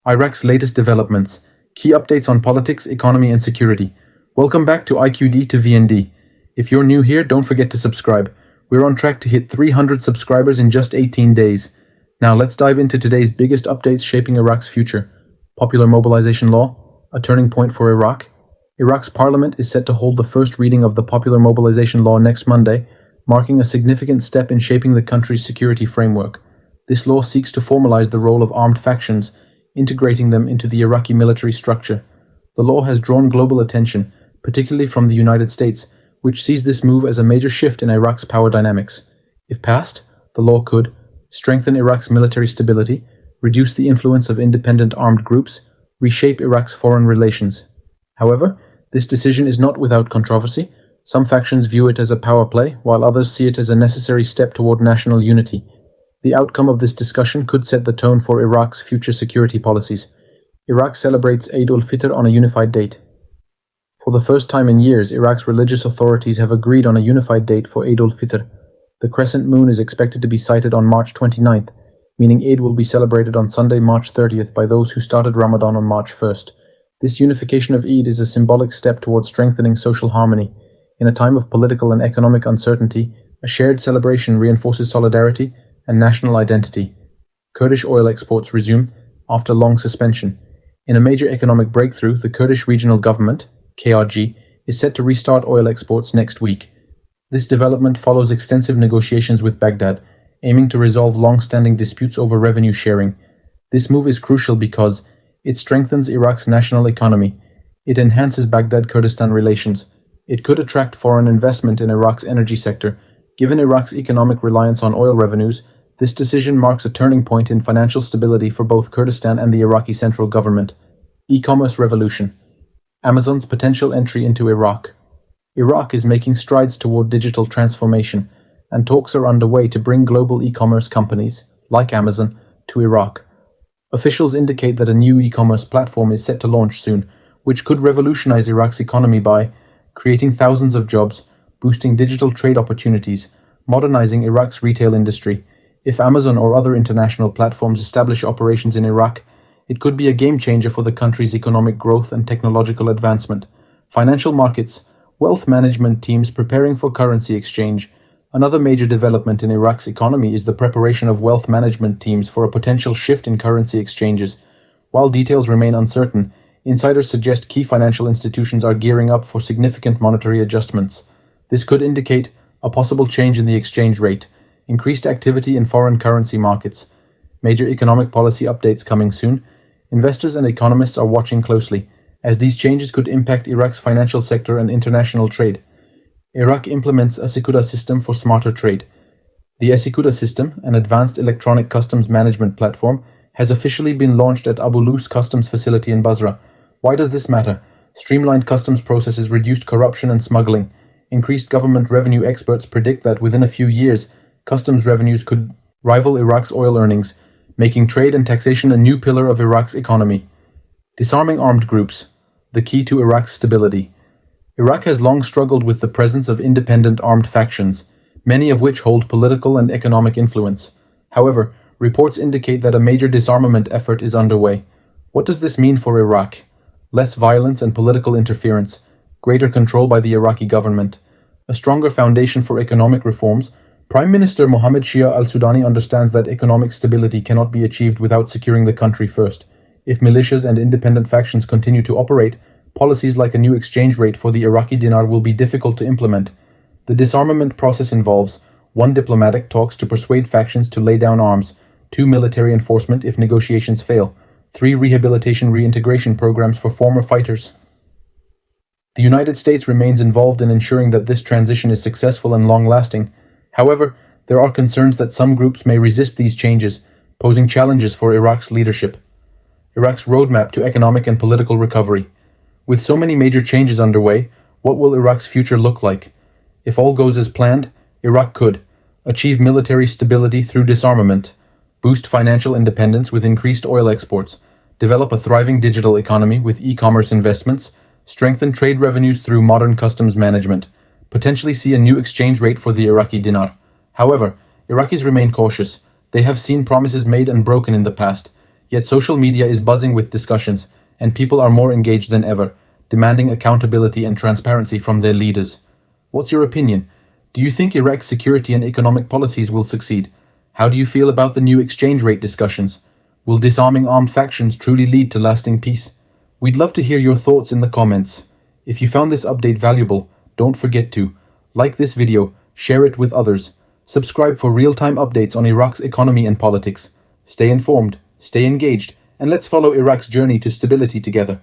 Iraq's latest developments, key updates on politics, economy, and security. Welcome back to IQD to VND. If you're new here, don't forget to subscribe. We're on track to hit 300 subscribers in just 18 days. Now let's dive into today's biggest updates shaping Iraq's future. Popular mobilization law, a turning point for Iraq. Iraq's parliament is set to hold the first reading of the popular mobilization law next Monday, marking a significant step in shaping the country's security framework. This law seeks to formalize the role of armed factions, integrating them into the Iraqi military structure. The law has drawn global attention, particularly from the United States, which sees this move as a major shift in Iraq's power dynamics. If passed, the law could strengthen Iraq's military stability, reduce the influence of independent armed groups, reshape Iraq's foreign relations. However, this decision is not without controversy. Some factions view it as a power play, while others see it as a necessary step toward national unity. The outcome of this discussion could set the tone for Iraq's future security policies. Iraq celebrates Eid al-Fitr on a unified date. For the first time in years, Iraq's religious authorities have agreed on a unified date for Eid al-Fitr. The crescent moon is expected to be sighted on March 29th, meaning Eid will be celebrated on Sunday, March 30th by those who started Ramadan on March 1st. This unification of Eid is a symbolic step towards strengthening social harmony. In a time of political and economic uncertainty, a shared celebration reinforces solidarity and national identity. Kurdish oil exports resume after long suspension. In a major economic breakthrough, the Kurdish Regional Government, KRG, is set to restart oil exports next week. This development follows extensive negotiations with Baghdad, aiming to resolve long-standing disputes over revenue sharing. This move is crucial because it strengthens Iraq's national economy. It enhances Baghdad-Kurdistan relations. It could attract foreign investment in Iraq's energy sector. Given Iraq's economic reliance on oil revenues, this decision marks a turning point in financial stability for both Kurdistan and the Iraqi central government. E-commerce revolution. Amazon's potential entry into Iraq. Iraq is making strides toward digital transformation, and talks are underway to bring global e-commerce companies, like Amazon, to Iraq. Officials indicate that a new e-commerce platform is set to launch soon, which could revolutionize Iraq's economy by creating thousands of jobs, boosting digital trade opportunities, modernizing Iraq's retail industry. If Amazon or other international platforms establish operations in Iraq, it could be a game changer for the country's economic growth and technological advancement. Financial markets, wealth management teams preparing for currency exchange. Another major development in Iraq's economy is the preparation of wealth management teams for a potential shift in currency exchanges. While details remain uncertain, insiders suggest key financial institutions are gearing up for significant monetary adjustments. This could indicate a possible change in the exchange rate, increased activity in foreign currency markets, major economic policy updates coming soon. Investors and economists are watching closely, as these changes could impact Iraq's financial sector and international trade. Iraq implements a Sikuda system for smarter trade. The Sikuda system, an advanced electronic customs management platform, has officially been launched at Abu Lus Customs Facility in Basra. Why does this matter? Streamlined customs processes reduced corruption and smuggling. Increased government revenue. Experts predict that within a few years, customs revenues could rival Iraq's oil earnings, making trade and taxation a new pillar of Iraq's economy. Disarming armed groups, the key to Iraq's stability. Iraq has long struggled with the presence of independent armed factions, many of which hold political and economic influence. However, reports indicate that a major disarmament effort is underway. What does this mean for Iraq? Less violence and political interference, greater control by the Iraqi government, a stronger foundation for economic reforms. Prime Minister Mohammed Shia al-Sudani understands that economic stability cannot be achieved without securing the country first. If militias and independent factions continue to operate, policies like a new exchange rate for the Iraqi dinar will be difficult to implement. The disarmament process involves 1. Diplomatic talks to persuade factions to lay down arms, 2. Military enforcement if negotiations fail, 3. Rehabilitation reintegration programs for former fighters. The United States remains involved in ensuring that this transition is successful and long-lasting. However, there are concerns that some groups may resist these changes, posing challenges for Iraq's leadership. Iraq's roadmap to economic and political recovery. With so many major changes underway, what will Iraq's future look like? If all goes as planned, Iraq could achieve military stability through disarmament, boost financial independence with increased oil exports, develop a thriving digital economy with e-commerce investments, strengthen trade revenues through modern customs management, potentially see a new exchange rate for the Iraqi dinar. However, Iraqis remain cautious. They have seen promises made and broken in the past. Yet social media is buzzing with discussions, and people are more engaged than ever, demanding accountability and transparency from their leaders. What's your opinion? Do you think Iraq's security and economic policies will succeed? How do you feel about the new exchange rate discussions? Will disarming armed factions truly lead to lasting peace? We'd love to hear your thoughts in the comments. If you found this update valuable, don't forget to like this video, share it with others, subscribe for real-time updates on Iraq's economy and politics. Stay informed, stay engaged, and let's follow Iraq's journey to stability together.